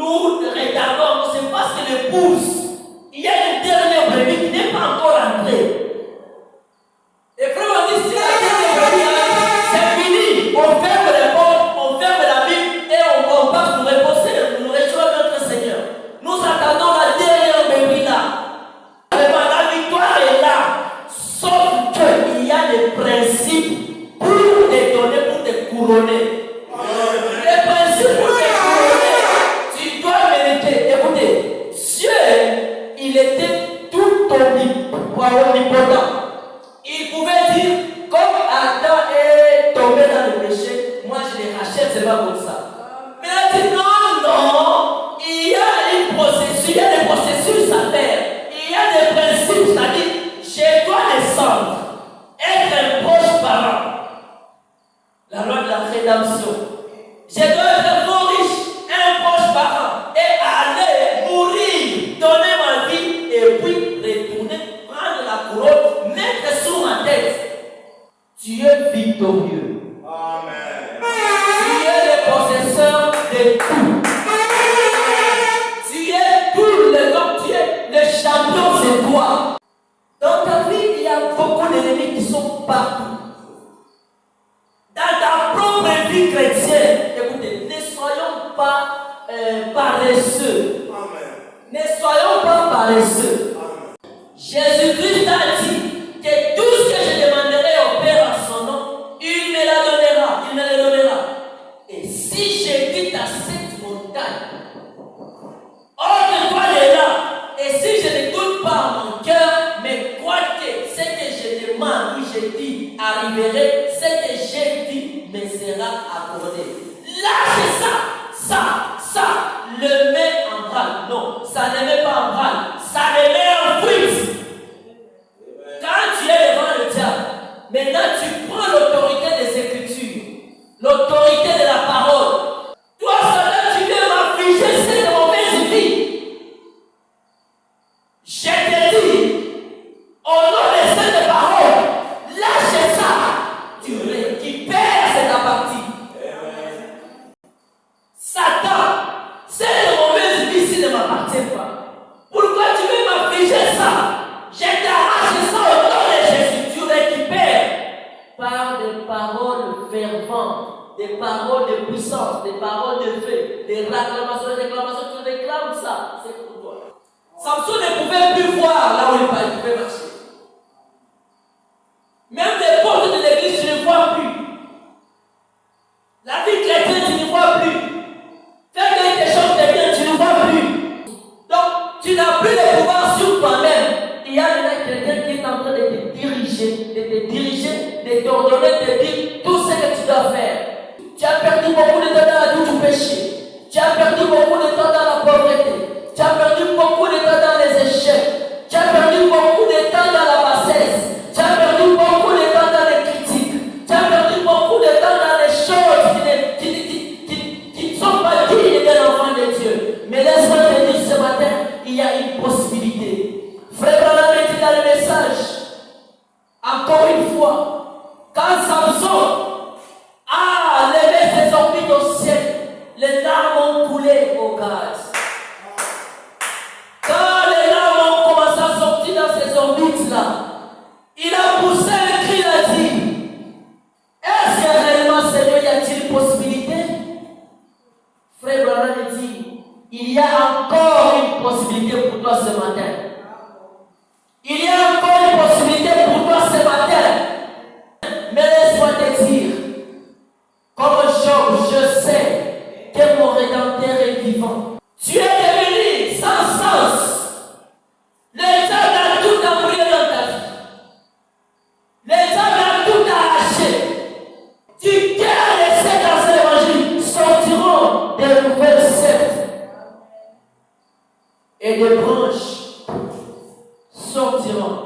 nous regardons, c'est parce que l'épouse, il y a une dernière brebis qui n'est pas encore entrée. Et frère, on dit, si la dernière brebis arrive, c'est fini. On ferme les portes, on ferme la Bible et on passe pour reposer, nous rejoindre notre Seigneur. Nous attendons la dernière brebis là. La victoire est là. Sauf qu'il y a des principes pour te donner, pour te couronner. Les principes pour te couronner, tu dois mériter. Écoutez, Dieu, il était tout omnipotent. Il pouvait dire, comme Adam est tombé dans le péché, moi je les rachète, c'est pas comme ça. Mais il a dit non, il y a une processus, il y a des processus à faire. Il y a des principes, c'est-à-dire, je dois descendre, être un proche parent. La loi de la rédemption. Je dois être fort riche, un proche parent, et aller mourir, donner ma vie, et puis retourner, prendre la couronne, mettre sur ma tête. Tu es victorieux. Amen. Tu es le possesseur de tout. Tu es tout le temps, tu es le champion, c'est toi. Dans ta vie, il y a beaucoup d'ennemis qui sont partout. Dans ta propre vie chrétienne, écoutez, ne soyons pas paresseux. Amen. Ne soyons pas paresseux. Amen. Jésus-Christ a dit que tout ce que je demanderai au Père en son nom, il me la donnera. Il me le donnera. Et si je quitte à cette montagne, hors de toi est là. Et si je n'écoute pas à mon cœur, mais crois que ce que je demande, oui, je dis, arriverai, ce que j'ai dit me sera accordé. Lâchez ça, le met en branle. Non, ça ne met pas en branle, ça le met en fuite. Quand tu es devant le diable, maintenant tu prends l'autorité des Écritures, l'autorité de la parole. Toi, Satan, tu viens m'affliger cette mauvaise vie. Je te dis, au nom de cette parole, lâche ça. Tu récupères cette partie. Satan, cette mauvaise vie ci ne m'appartient pas. Pourquoi tu veux m'affliger ça? Je t'arrache ça au nom de Jésus. Tu récupères par des paroles ferventes, des paroles de puissance, des paroles de feu, des réclamations, tu réclames ça. C'est pour toi. Samson ne pouvait plus voir là où il pouvait marcher. Même les portes de l'église, tu ne vois plus. La vie chrétienne, tu ne vois plus. Faire quelque chose de bien, tu ne vois plus. Donc, tu n'as plus de pouvoir sur toi-même. Il y a quelqu'un qui est en train de te diriger, de t'ordonner, de te dire tout ce que tu dois faire. Tu as perdu beaucoup de temps dans la vie du péché. Tu as perdu beaucoup de temps dans la pauvreté. Tu as perdu beaucoup de temps dans les échecs. Tu as perdu beaucoup de temps dans la bassesse. Tu as perdu beaucoup de temps dans les critiques. Tu as perdu beaucoup de temps dans les choses qui ne sont pas dignes d'un enfant de Dieu. Mais laisse-moi te dire ce matin, il y a une possibilité. Frère Branham dit dans le message, encore une fois, quand Samson a levé ses orbites au ciel, les larmes ont coulé au gaz. Quand les larmes ont commencé à sortir dans ces orbites-là, il a poussé un cri, il a dit, est-ce que réellement, Seigneur, y a-t-il une possibilité? Frère Branham dit, il y a encore une possibilité pour toi ce matin. Il y a encore une possibilité pour toi ce matin. Mais laisse-moi te dire, comme Job, je sais que mon Rédempteur est vivant. Tu es devenu sans sens. Les gens ont tout embrouillé dans ta vie. Les gens ont tout arraché. Du cœur laissé dans l'évangile sortiront des nouvelles sectes. Et des branches sortiront.